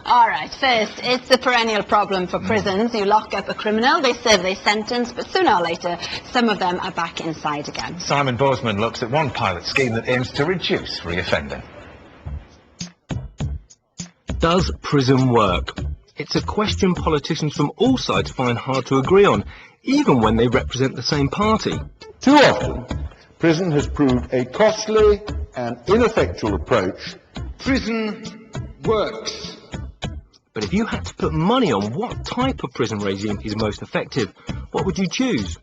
All right, first, it's the perennial problem for prisons. You lock up a criminal, they serve their sentence, but sooner or later, some of them are back inside again. Simon Borsman looks at one pilot scheme that aims to reduce reoffending. Does prison work? It's a question politicians from all sides find hard to agree on, even when they represent the same party. Too often, prison has proved a costly and ineffectual approach. Prison works. But if you had to put money on what type of prison regime is most effective, what would you choose?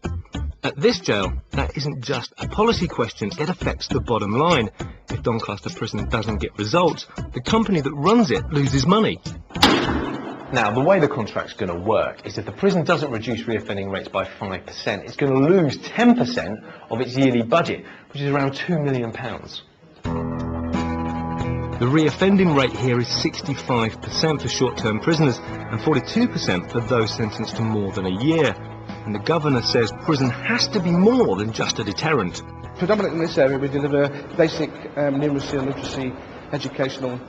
At this jail, that isn't just a policy question, it affects the bottom line. If Doncaster Prison doesn't get results, the company that runs it loses money. Now, the way the contract's going to work is if the prison doesn't reduce reoffending rates by 5%, it's going to lose 10% of its yearly budget, which is around £2 million. The reoffending rate here is 65% for short-term prisoners and 42% for those sentenced to more than a year. And the Governor says prison has to be more than just a deterrent. Predominantly in this area we deliver basic numeracy and literacy educational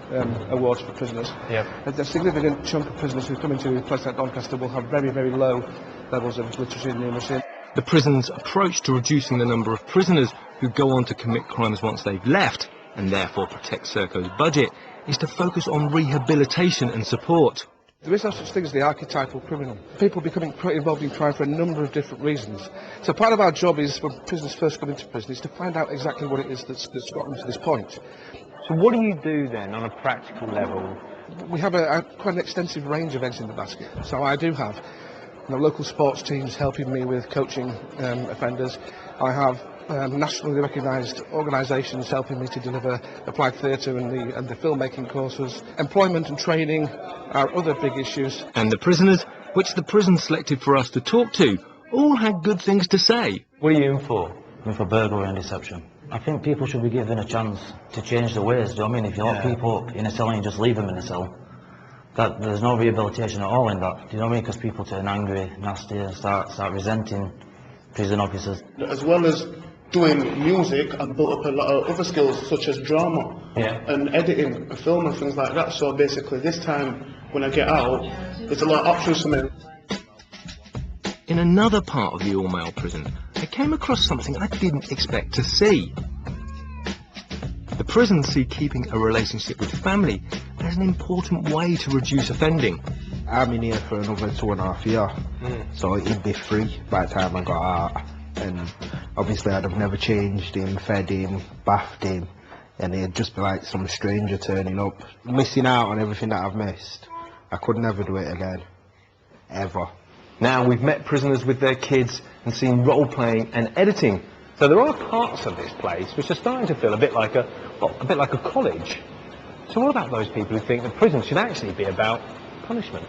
awards for prisoners. Yep. A significant chunk of prisoners who come into a place like Doncaster will have very, very low levels of literacy and numeracy. The prison's approach to reducing the number of prisoners who go on to commit crimes once they've left, and therefore protect Serco's budget, is to focus on rehabilitation and support. There is no such thing as the archetypal criminal. People becoming involved in crime for a number of different reasons. So part of our job is, when prisoners first come into prison, is to find out exactly what it is that's got them to this point. So what do you do then on a practical level? We have quite an extensive range of eggs in the basket. So I do have local sports teams helping me with coaching offenders. I have nationally recognised organisations helping me to deliver applied theatre and the filmmaking courses. Employment and training are other big issues. And the prisoners, which the prison selected for us to talk to, all had good things to say. What are you in for? I'm in for burglary and deception. I think people should be given a chance to change their ways. Do you know what I mean? If you lock people up in a cell and you just leave them in a cell, there's no rehabilitation at all in that. Do you know what I mean? Because people turn angry, nasty, and start resenting prison officers. As well as doing music, I've built up a lot of other skills such as drama and editing, film and things like that. So basically this time when I get out, there's a lot of options for me. In another part of the all-male prison, I came across something I didn't expect to see. The prisons see keeping a relationship with family as an important way to reduce offending. I'm in here for another 2.5 years, so he'd be free by the time I got out. And obviously I'd have never changed him, fed him, bathed him, and he'd just be like some stranger turning up, missing out on everything that I've missed. I could never do it again, ever. Now we've met prisoners with their kids and seen role-playing and editing. So there are parts of this place which are starting to feel a bit like a college. So what about those people who think that prison should actually be about punishment?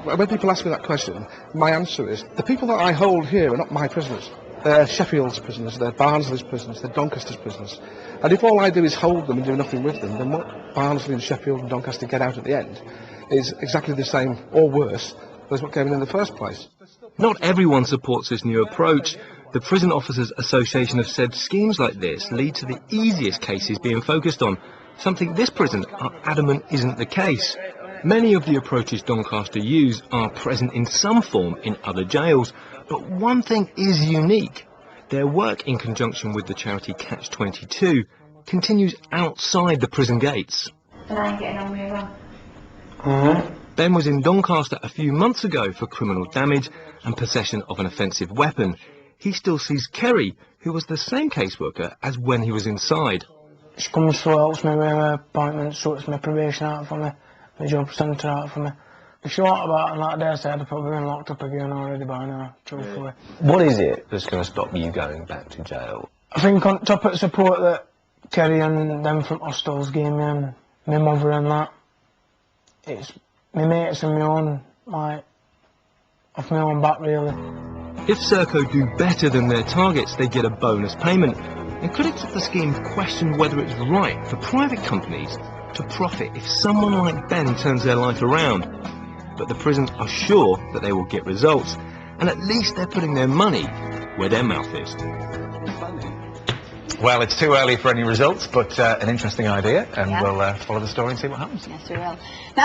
When people ask me that question, my answer is, the people that I hold here are not my prisoners. They're Sheffield's prisoners, they're Barnsley's prisoners, they're Doncaster's prisoners. And if all I do is hold them and do nothing with them, then what Barnsley and Sheffield and Doncaster get out at the end is exactly the same, or worse, as what came in the first place. Not everyone supports this new approach. The Prison Officers Association have said schemes like this lead to the easiest cases being focused on, something this prison are adamant isn't the case. Many of the approaches Doncaster use are present in some form in other jails, but one thing is unique. Their work in conjunction with the charity Catch 22 continues outside the prison gates. And I'm getting on really well. Ben was in Doncaster a few months ago for criminal damage and possession of an offensive weapon. He still sees Kerry, who was the same caseworker as when he was inside. She comes through, helps me with my appointments, sorts my probation out for me, my job centre out for me. If she thought about it on that day, I said I'd probably been locked up again already by now, truthfully. What is it that's going to stop you going back to jail? I think on top of the support that Kerry and them from hostels gave me, and my mother and that, it's my mates and my own, like, off my own back really. If Serco do better than their targets, they get a bonus payment. And critics of the scheme question whether it's right for private companies to profit if someone like Ben turns their life around. But the prisons are sure that they will get results, and at least they're putting their money where their mouth is. Well, it's too early for any results, but an interesting idea, and we'll follow the story and see what happens. Yes, we will. Now